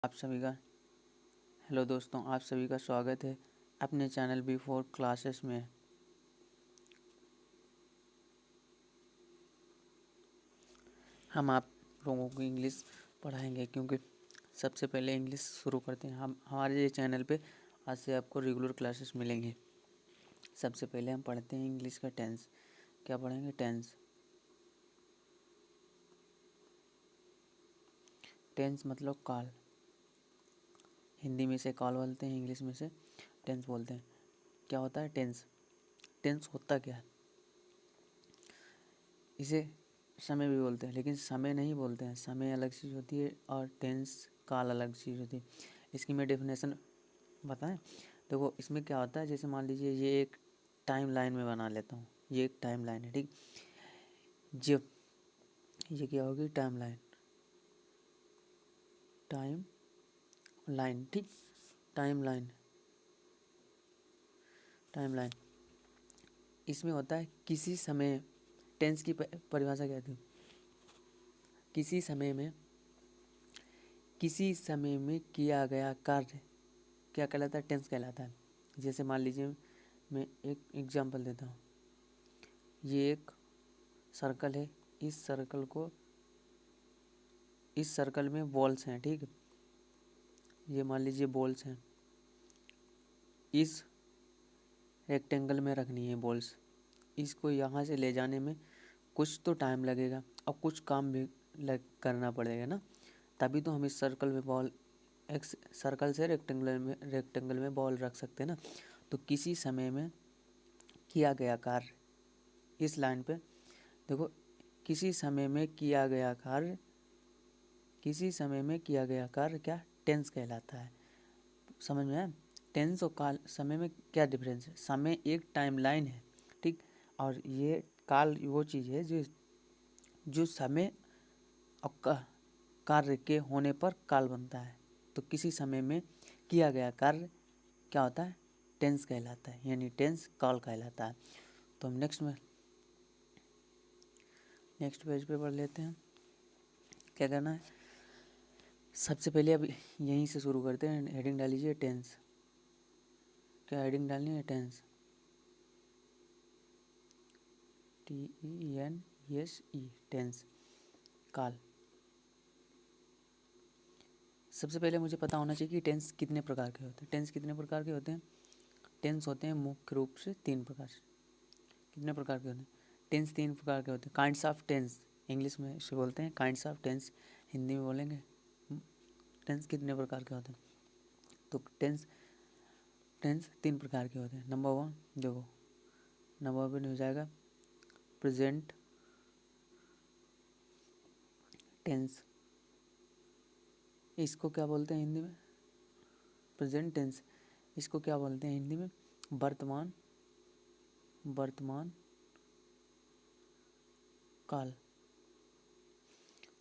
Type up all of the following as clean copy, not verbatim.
आप सभी का हेलो दोस्तों, आप सभी का स्वागत है अपने चैनल B4 क्लासेस में। हम आप लोगों को इंग्लिश पढ़ाएंगे, क्योंकि सबसे पहले इंग्लिश शुरू करते हैं। हम हमारे ये चैनल पे आज से आपको रेगुलर क्लासेस मिलेंगे। सबसे पहले हम पढ़ते हैं इंग्लिश का टेंस। क्या पढ़ेंगे? टेंस। टेंस मतलब काल। हिंदी में से काल बोलते हैं, इंग्लिश में से टेंस बोलते हैं। क्या होता है टेंस? टेंस होता क्या है? इसे समय भी बोलते हैं, लेकिन समय नहीं बोलते हैं। समय अलग चीज़ होती है और टेंस काल अलग चीज़ होती है। इसकी मैं डेफिनेशन बताएं? देखो, इसमें क्या होता है, जैसे मान लीजिए ये एक टाइम लाइन में बना लेता हूँ। ये एक टाइम लाइन है, ठीक। जब ये क्या होगी? Time line. टाइम लाइन, ठीक। Time line. टाइम लाइन इसमें होता है किसी समय। टेंस की परिभाषा क्या थी? किसी समय में, किसी समय में किया गया कार्य क्या कहलाता है? टेंस कहलाता है। जैसे मान लीजिए मैं एक एग्जांपल देता हूँ। ये एक सर्कल है। इस सर्कल में बॉल्स हैं, ठीक है। ये मान लीजिए बॉल्स हैं। इस रेक्टेंगल में रखनी है बॉल्स। इसको यहाँ से ले जाने में कुछ तो टाइम लगेगा और कुछ काम भी करना पड़ेगा ना, तभी तो हम इस सर्कल में बॉल, एक सर्कल से रेक्टेंगल में बॉल रख सकते हैं ना। तो किसी समय में किया गया कार्य, इस लाइन पे देखो, किसी समय में किया गया कार्य, किसी समय में किया गया कार्य क्या? टेंस कहलाता है। समझ में आया? टेंस और काल, समय में क्या डिफरेंस है? समय एक टाइम लाइन है, ठीक। और ये काल वो चीज़ है जो समय और कार्य के होने पर काल बनता है। तो किसी समय में किया गया कार्य क्या होता है? टेंस कहलाता है, यानी टेंस काल कहलाता है। तो हम नेक्स्ट पेज पे पढ़ लेते हैं। क्या करना है? सबसे पहले अब यहीं से शुरू करते हैं। हेडिंग डाल लीजिए टेंस। क्या हेडिंग डालनी है? टेंस। TENSE, टेंस, काल। सबसे पहले मुझे पता होना चाहिए कि टेंस कितने प्रकार के होते हैं। टेंस कितने प्रकार के होते हैं? टेंस होते हैं मुख्य रूप से 3 प्रकार से। कितने प्रकार के होते हैं? टेंस 3 प्रकार के होते हैं। काइंड्स ऑफ टेंस, इंग्लिश में इसे बोलते हैं काइंड्स ऑफ टेंस। हिंदी में बोलेंगे टेंस कितने प्रकार के होते हैं। तो टेंस 3 प्रकार के होते हैं। नंबर 1 देखो, नंबर 1 हो जाएगा प्रेजेंट टेंस। इसको क्या बोलते हैं हिंदी में? Present tense. इसको क्या बोलते हैं हिंदी में? वर्तमान काल।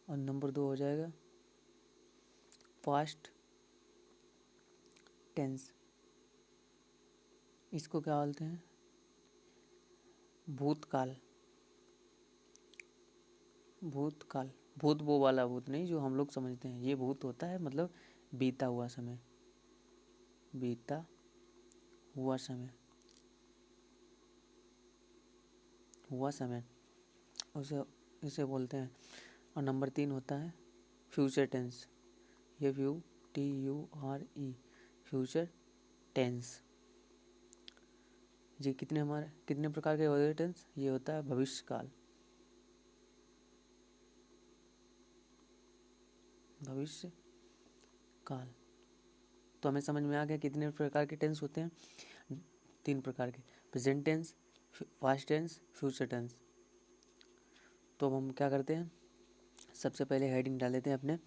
और नंबर 2 हो जाएगा पास्ट टेंस। इसको क्या बोलते हैं? भूतकाल। भूतकाल, भूत वो वाला भूत नहीं जो हम लोग समझते हैं। ये भूत होता है मतलब बीता हुआ समय, बीता हुआ समय, हुआ समय उसे इसे बोलते हैं। और नंबर 3 होता है future tense. FUTURE, future tense. ये कितने प्रकार के होते हैं टेंस? ये होता है भविष्य काल। भविष्य काल। तो हमें समझ में आ गया कितने प्रकार के टेंस होते हैं? 3 प्रकार के। Present tense, past tense, future tense. तो अब हम क्या करते हैं, सबसे पहले हेडिंग डाल लेते हैं अपने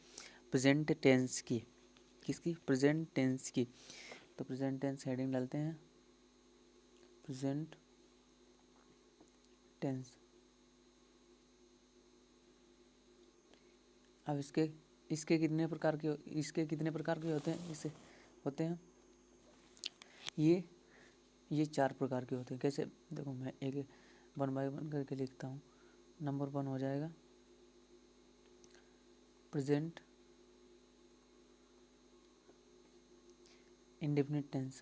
प्रेजेंट टेंस की। किसकी? प्रेजेंट टेंस की। तो प्रेजेंट टेंस हेडिंग डालते हैं प्रेजेंट टेंस। अब इसके कितने प्रकार के होते हैं? इससे होते हैं ये 4 प्रकार के होते हैं। कैसे? देखो, मैं एक 1 बाय 1 करके लिखता हूँ। नंबर 1 हो जाएगा present indefinite tense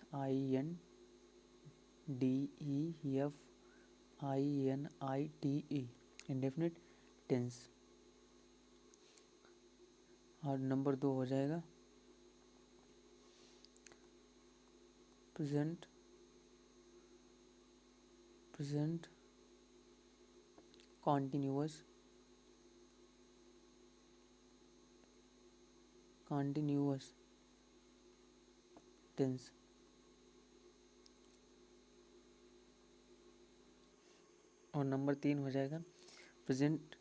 INDEFINITE indefinite tense. और नंबर 2 हो जाएगा प्रेजेंट कॉन्टिन्यूअस टेंस। और नंबर 3 हो जाएगा present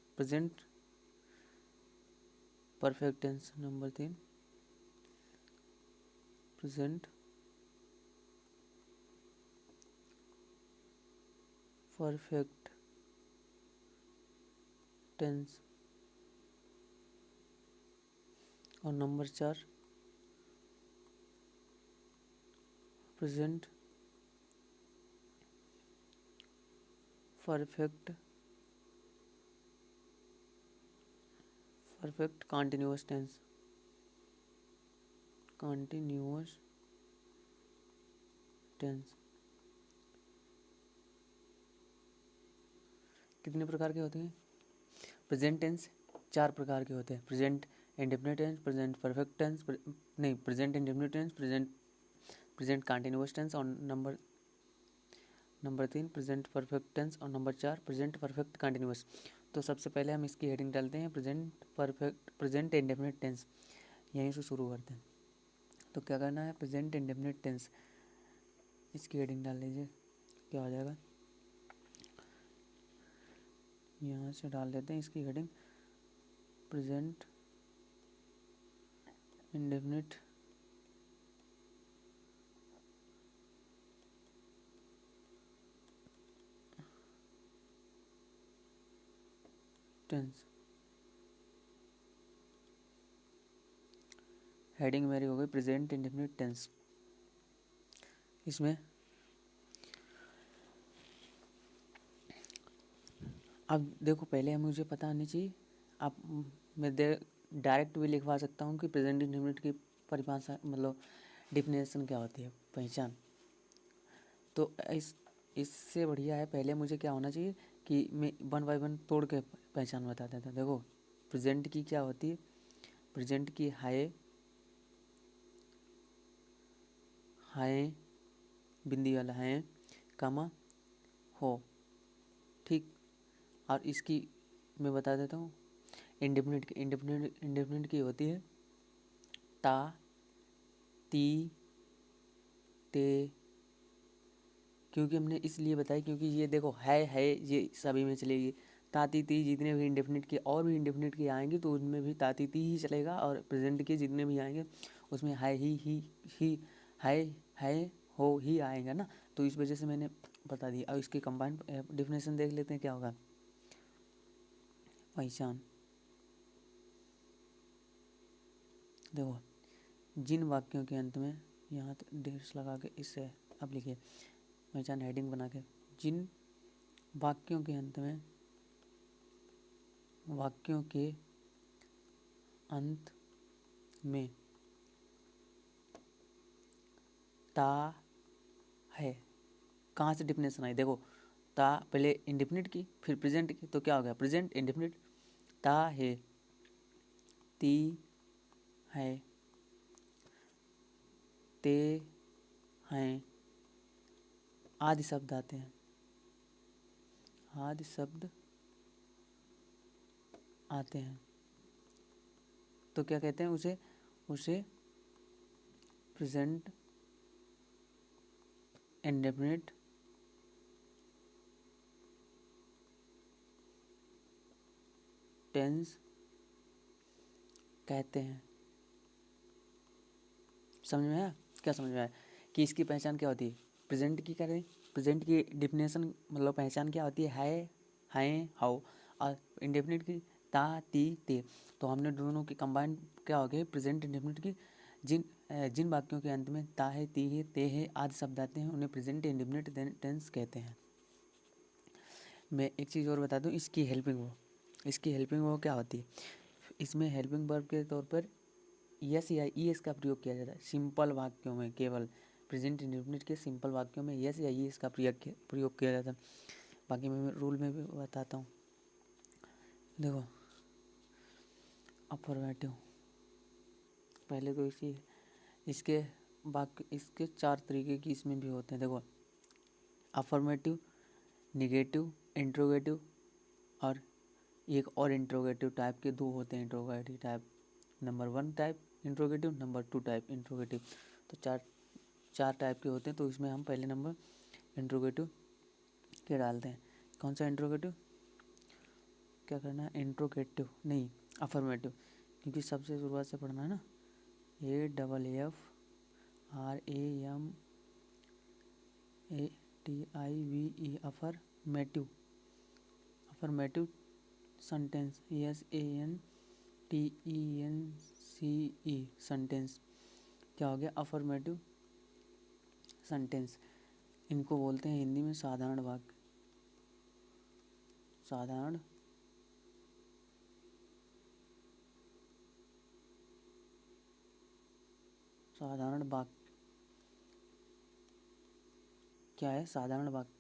perfect tense. Number 3 present perfect tense. और number 4 present perfect continuous tense. कितने प्रकार के होते हैं प्रेजेंट टेंस? 4 प्रकार के होते हैं। Present indefinite tense, present perfect tense, present indefinite tense, present continuous tense, और नंबर 3 प्रेजेंट परफेक्ट टेंस, और नंबर 4 प्रेजेंट परफेक्ट कंटिन्यूअस। तो सबसे पहले हम इसकी हेडिंग डालते हैं प्रेजेंट इंडेफिनिट टेंस। यहीं से शुरू करते हैं। तो क्या करना है, प्रेजेंट इंडेफिनिट टेंस, इसकी हेडिंग डाल लीजिए। क्या हो जाएगा, यहाँ से डाल देते हैं इसकी heading present indefinite tense. Heading मेरी हो गई प्रेजेंट इंडेफिनिट टेंस। इसमें अब देखो, पहले मुझे पता आनी चाहिए। अब मैं डायरेक्ट भी लिखवा सकता हूँ कि प्रेजेंट इंडेफिनिट की परिभाषा मतलब डिफिनेशन क्या होती है, पहचान। तो इससे बढ़िया है, पहले मुझे क्या होना चाहिए कि मैं 1 बाय 1 तोड़ के पहचान बता देता। देखो, प्रेजेंट की क्या होती है, प्रेजेंट की हाय बिंदी वाला है, कामा हो, ठीक। और इसकी मैं बता देता हूँ इंडेफिनिट की होती है ता, ती, ते। क्योंकि हमने इसलिए बताया क्योंकि ये देखो है ये सभी में चलेगी। ताती ती जितने भी इंडेफिनिट के और भी इंडेफिनिट के आएंगे तो उनमें भी ताती ती ही चलेगा, और प्रेजेंट के जितने भी आएंगे उसमें है ही है हो ही आएगा ना। तो इस वजह से मैंने बता दिया। अब इसकी कंबाइंड डिफिनेशन देख लेते हैं क्या होगा। पहचान, देखो, जिन वाक्यों के अंत में, यहाँ डेट्स लगा के इससे अब लिखिए पहचान हेडिंग बना के, जिन वाक्यों के अंत में ता है। कहाँ से डिफिनेशन आई, देखो, ता पहले इंडेफिनिट की फिर प्रेजेंट की, तो क्या हो गया, प्रेजेंट इंडेफिनिट ता है, ती है, ते हैं, आदि शब्द आते हैं, तो क्या कहते हैं उसे प्रेजेंट इंडेफिनिट टेंस कहते हैं। समझ में आया? क्या समझ में आया कि इसकी पहचान क्या होती है? प्रेजेंट की करें, प्रेजेंट की डिफिनेशन मतलब पहचान क्या होती है हाउ, और इंडेफिनिट की ता, ती, ते। तो हमने दोनों की कंबाइंड क्या हो गए, प्रेजेंट इंडेफिनिट की जिन वाक्यों के अंत में ता है, ती है, ते है आदि शब्द आते हैं उन्हें प्रेजेंट इंडेफिनिट टेंस कहते हैं। मैं एक चीज़ और बता दूं, इसकी हेल्पिंग वो क्या होती है। इसमें हेल्पिंग वर्ब के तौर पर यस या ईएस का प्रयोग किया जाता है सिंपल वाक्यों में, केवल प्रेजेंट इंडेफिनिट के सिंपल वाक्यों में यस या ईएस का प्रयोग किया जाता है। बाकी मैं रूल में भी बताता हूँ। देखो अफर्मेटिव, पहले तो इसके इसके 4 तरीके की इसमें भी होते हैं। देखो अफर्मेटिव, निगेटिव, इंट्रोगेटिव और एक और इंट्रोगेटिव टाइप के 2 होते हैं interrogative type. Number 1 type interrogative, number 2 type interrogative. तो चार टाइप के होते हैं। तो इसमें हम पहले नंबर इंट्रोगेटिव के डालते हैं। कौन सा इंट्रोगेटिव, क्या करना है, इंट्रोगेटिव नहीं अफर्मेटिव, क्योंकि सबसे शुरुआत से पढ़ना है ना। AFFRAMATIVE affirmative, affirmative sentence, SANTENCE sentence. क्या हो गया, अफर्मेटिव सेंटेंस। इनको बोलते हैं हिंदी में साधारण वाक्य, साधारण वाक्य। क्या है, साधारण वाक्य।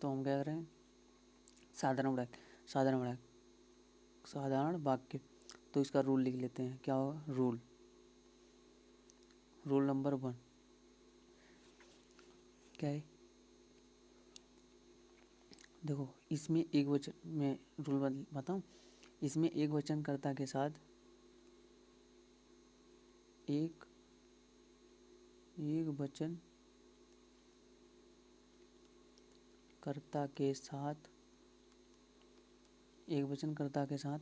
तो हम क्या करें, साधारण वाक्य, साधारण वाक्य। तो इसका रूल लिख लेते हैं। क्या होगा, रूल नंबर 1 क्या है। देखो इसमें एक वचन में रूल बताऊं, इसमें एक वचनकर्ता के साथ एक वचन कर्ता के साथ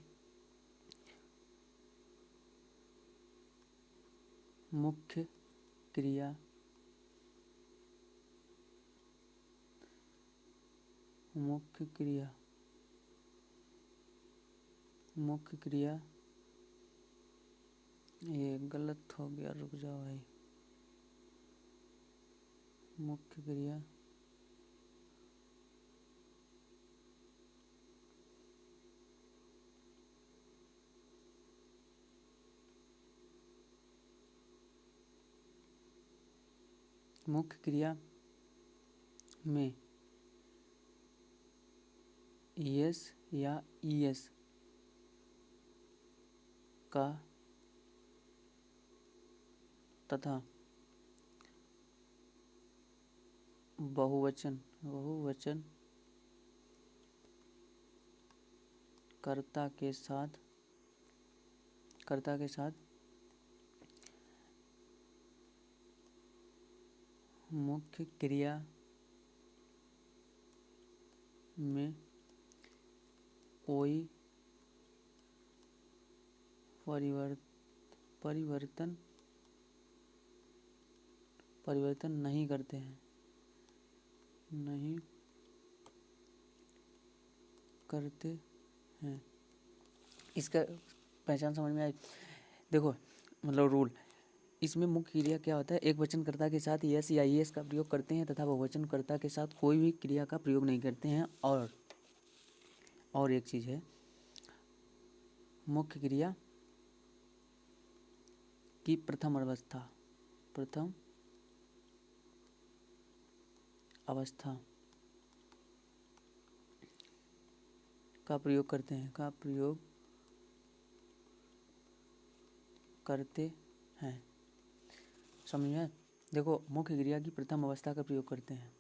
मुख्य क्रिया ये गलत हो गया, रुक जाओ भाई। मुख्य क्रिया में यस या ईएस का तथा बहुवचन कर्ता के साथ मुख्य क्रिया में कोई परिवर्तन नहीं करते हैं। इसका पहचान समझ में आई। देखो मतलब रूल, इसमें मुख्य क्रिया क्या होता है, एक वचनकर्ता के साथ यस या ईएस का प्रयोग करते हैं तथा बहुवचनकर्ता के साथ कोई भी क्रिया का प्रयोग नहीं करते हैं। और एक चीज़ है, मुख्य क्रिया की प्रथम अवस्था का प्रयोग करते हैं। समझ में? देखो मुख्य क्रिया की प्रथम अवस्था का प्रयोग करते हैं।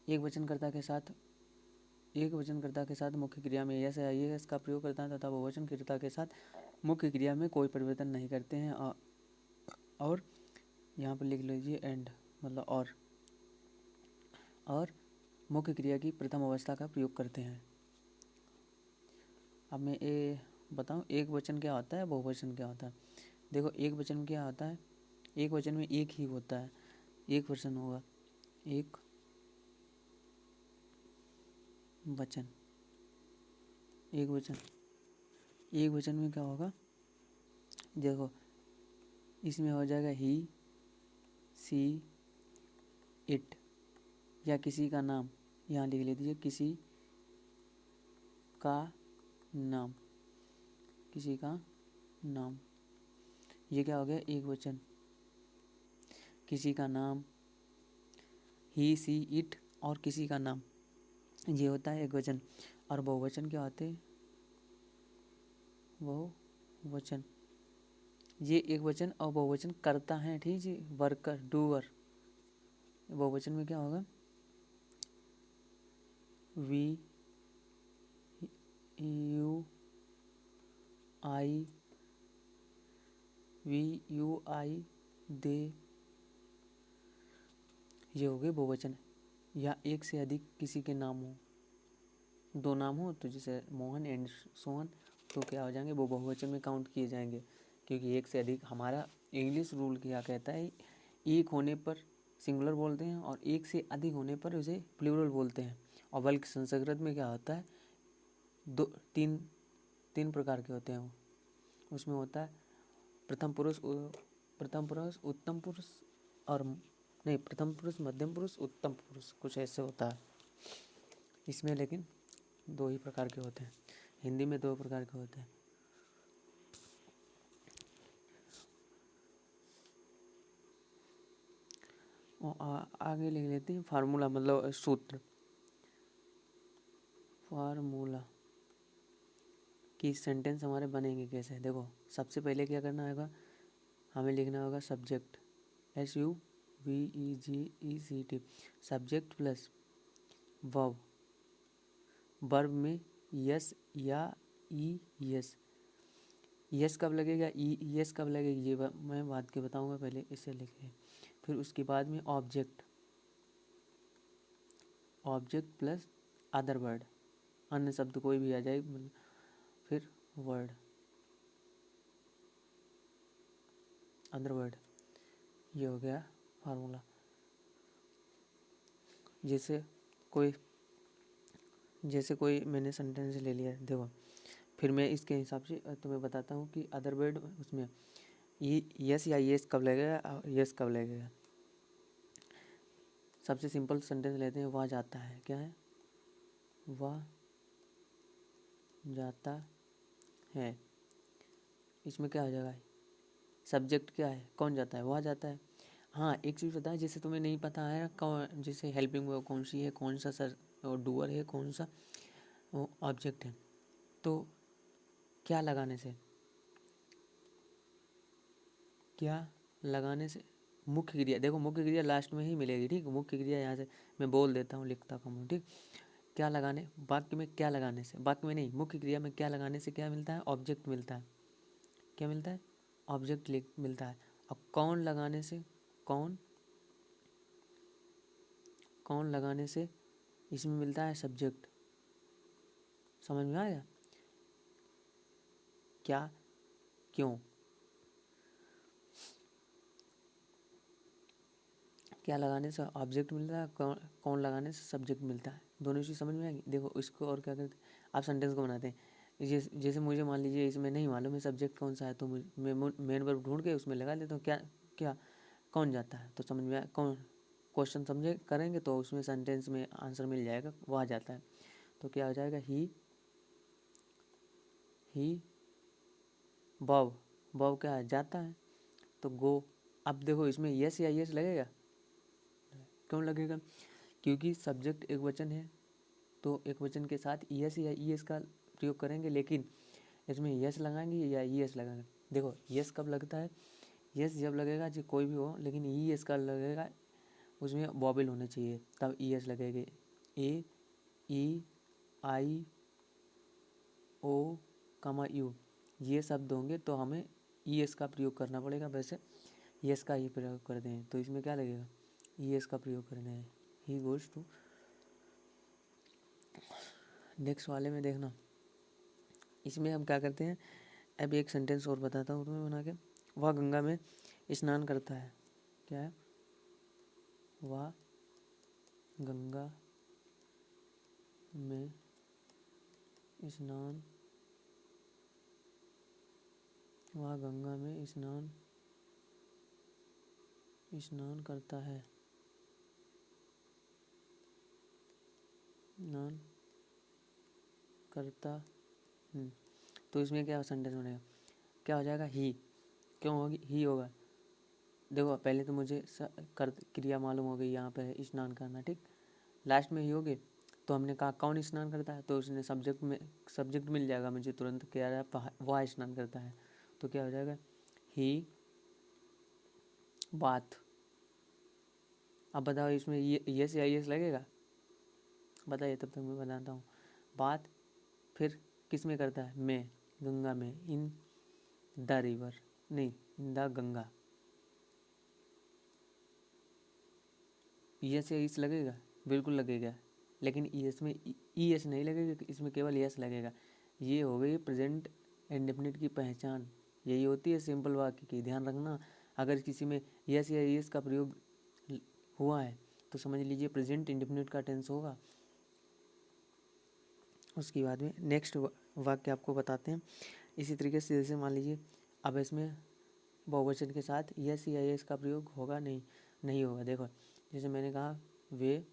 एक वचनकर्ता के साथ मुख्य क्रिया में यस या ईएस का प्रयोग करता है तथा बहुवचनकर्ता के साथ मुख्य क्रिया में कोई परिवर्तन नहीं करते हैं। और यहाँ पर लिख लीजिए एंड, मतलब और मुख्य क्रिया की प्रथम अवस्था का प्रयोग करते हैं। अब मैं ये बताऊँ एक वचन क्या होता है, बहुवचन क्या होता है। देखो एक वचन क्या होता है, एक वचन में एक ही होता है, एक वचन होगा, एक वचन में क्या होगा, देखो इसमें हो जाएगा ही, सी, इट या किसी का नाम। यहाँ लिख लीजिए किसी का नाम। किसी का नाम, ये क्या हो गया एक वचन। किसी का नाम, ही सी इट और किसी का नाम, ये होता है एक वचन। और बहुवचन क्या होते हैं, बहुवचन ये एक वचन और बहुवचन करता है, ठीक है, वर्कर डूअर। बहुवचन में क्या होगा, वी यू आई, दे, ये हो गए बहुवचन। या एक से अधिक किसी के नाम हो, दो नाम हो तो जैसे मोहन एंड सोहन, तो क्या हो जाएंगे, वो बहुवचन में काउंट किए जाएंगे। क्योंकि एक से अधिक, हमारा इंग्लिश रूल क्या कहता है, एक होने पर सिंगुलर बोलते हैं और एक से अधिक होने पर उसे प्लूरल बोलते हैं। और बल्कि संस्कृत में क्या होता है, दो तीन तीन प्रकार के होते हैं वो। उसमें होता है प्रथम पुरुष, उत्तम पुरुष, और नहीं, प्रथम पुरुष, मध्यम पुरुष, उत्तम पुरुष, कुछ ऐसे होता है इसमें। लेकिन दो ही प्रकार के होते हैं, हिंदी में दो प्रकार के होते हैं। और आगे लिख लेते हैं फार्मूला, मतलब सूत्र, फार्मूला कि सेंटेंस हमारे बनेंगे कैसे। देखो सबसे पहले क्या करना होगा, हमें लिखना होगा subject, SUVEGECT, subject plus verb, verb में यस या ई यस। यस कब लगेगा, ई यस कब लगेगा, ये मैं बात के बताऊंगा, पहले इसे लिखे। फिर उसके बाद में object, object plus other word, अन्य शब्द कोई भी आ जाए, फिर वर्ड, अदर वर्ड, ये हो गया फार्मूला। जैसे कोई मैंने सेंटेंस ले लिया, देखो फिर मैं इसके हिसाब से तुम्हें बताता हूँ कि अदर वर्ड उसमें यस या यस कब लगेगा, यस कब लगेगा। सबसे सिंपल सेंटेंस लेते हैं, वह जाता है, क्या है, वह जाता है। इसमें क्या हो जाएगा, सब्जेक्ट क्या है, कौन जाता है, वह जाता है। हाँ एक चीज़ पता है, जैसे तुम्हें नहीं पता है कौन, जैसे हेल्पिंग वर्ब कौन सी है, कौन सा सर डूअर है, कौन सा ऑब्जेक्ट है, तो क्या लगाने से, क्या लगाने से, मुख्य क्रिया, देखो मुख्य क्रिया लास्ट में ही मिलेगी, ठीक। मुख्य क्रिया यहाँ से मैं बोल देता हूँ, लिखता कम हूँ, ठीक। क्या लगाने, वाक्य में क्या लगाने से, वाक्य में नहीं, मुख्य क्रिया में क्या लगाने से क्या मिलता है, ऑब्जेक्ट मिलता है। क्या मिलता है, ऑब्जेक्ट मिलता है। अब कौन लगाने से, कौन कौन लगाने से इसमें मिलता है सब्जेक्ट। समझ में आया, क्या, क्यों, क्या लगाने से ऑब्जेक्ट मिलता है, कौन लगाने से सब्जेक्ट मिलता है। दोनों चीज़ समझ में आएगी। देखो इसको और क्या करते हैं, आप सेंटेंस को बनाते हैं। जैसे मुझे मान लीजिए इसमें नहीं मालूम है सब्जेक्ट कौन सा है, तो मैं मेन वर्ब ढूंढ के उसमें लगा देता हूँ, क्या क्या कौन जाता है, तो समझ में आया, कौन, क्वेश्चन समझे करेंगे तो उसमें सेंटेंस में आंसर मिल जाएगा, वह जाता है। तो क्या हो जाएगा, ही बॉब, बॉब क्या है, जाता है, तो गो। अब देखो इसमें यस या यस लगेगा, क्यों लगेगा, क्योंकि सब्जेक्ट एक वचन है, तो एक वचन के साथ यस या ईएस का प्रयोग करेंगे। लेकिन इसमें यस लगाएंगे या ईएस लगाएंगे, देखो यस कब लगता है, यस जब लगेगा जो कोई भी हो, लेकिन ईएस का लगेगा, उसमें वॉवेल होने चाहिए, तब ईएस लगेगा। AEIO ये शब्द होंगे तो हमें ईएस का प्रयोग करना पड़ेगा। वैसे यस का ही प्रयोग करते हैं, तो इसमें क्या लगेगा, ईएस का प्रयोग करना है। ही गोज टू, नेक्स्ट वाले में देखना, इसमें हम क्या करते हैं। अब एक सेंटेंस और बताता हूँ तुम्हें बना के, वह गंगा में स्नान करता है, क्या है, वह गंगा में स्नान, वह गंगा में स्नान करता है, स्नान करता। तो इसमें क्या सेंटेंस बनेगा, क्या हो जाएगा, ही। क्यों होगी, ही होगा। देखो पहले तो मुझे कर क्रिया मालूम हो गई, यहाँ पे स्नान करना, ठीक। लास्ट में ही हो गए, तो हमने कहा कौन स्नान करता है, तो उसने सब्जेक्ट मिल जाएगा मुझे तुरंत, क्या है, वह स्नान करता है। तो क्या हो जाएगा, ही बाथ। अब बताओ इसमें यस या यस लगेगा, बताइए, तब तक मैं बताता हूँ। बात फिर किस में करता है, में, गंगा में, इन द रिवर, नहीं, इन द गंगा। यस या यस लगेगा, बिल्कुल लगेगा, लेकिन इसमें ई एस नहीं लगेगा, इसमें केवल यस लगेगा। ये हो गई प्रेजेंट इंडेफिनिट की पहचान, यही होती है सिंपल वाक्य की, ध्यान रखना। अगर किसी में यस या यस का प्रयोग हुआ है तो समझ लीजिए प्रेजेंट इंडेफिनिट का टेंस होगा। उसके बाद में नेक्स्ट वाक्य आपको बताते हैं। इसी तरीके से जैसे मान लीजिए अब इसमें बहुवचन के साथ यस या यस का प्रयोग होगा, नहीं होगा। देखो जैसे मैंने कहा वे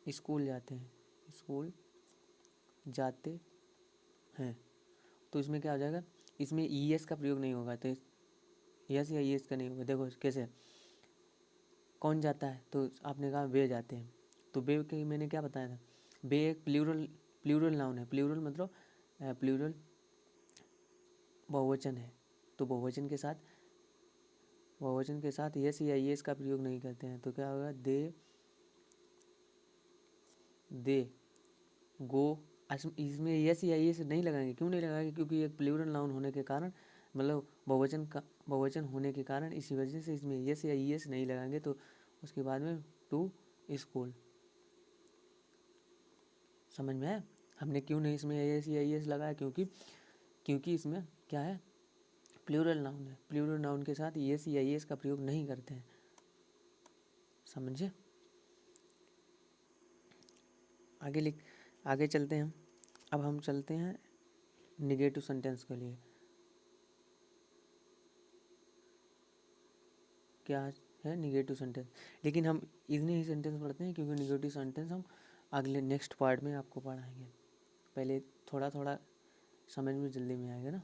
स्कूल जाते हैं, स्कूल जाते हैं, तो इसमें क्या हो जाएगा, इसमें ई एस का प्रयोग नहीं होगा, तो यस या यस का नहीं होगा। देखो कैसे, कौन जाता है, तो आपने कहा वे जाते हैं, तो वे के मैंने क्या बताया था, वे एक प्लूरल नाउन है। प्लूरल मतलब प्लूरल बहुवचन है, तो बहुवचन के साथ यस या यस का प्रयोग नहीं करते हैं, तो क्या होगा, दे गो। इसमें यस या यस नहीं लगाएंगे, क्यों नहीं लगाएंगे, क्योंकि एक प्लूरल नाउन होने के कारण, मतलब बहुवचन होने के कारण, इसी वजह से इसमें यस या यस नहीं लगाएंगे। तो उसके बाद में टू स्कूल, समझ में आया हमने क्यों नहीं इसमें यस या यस लगाया, क्योंकि इसमें क्या है, प्लूरल नाउन है। प्लूरल नाउन के साथ यस या यस का प्रयोग नहीं करते हैं, समझे। आगे चलते हैं। अब हम चलते हैं निगेटिव सेंटेंस के लिए। क्या है निगेटिव सेंटेंस, लेकिन हम इतने ही सेंटेंस पढ़ते हैं क्योंकि निगेटिव सेंटेंस हम अगले नेक्स्ट पार्ट में आपको पढ़ाएंगे। पहले थोड़ा थोड़ा समझ में जल्दी में आएगा ना।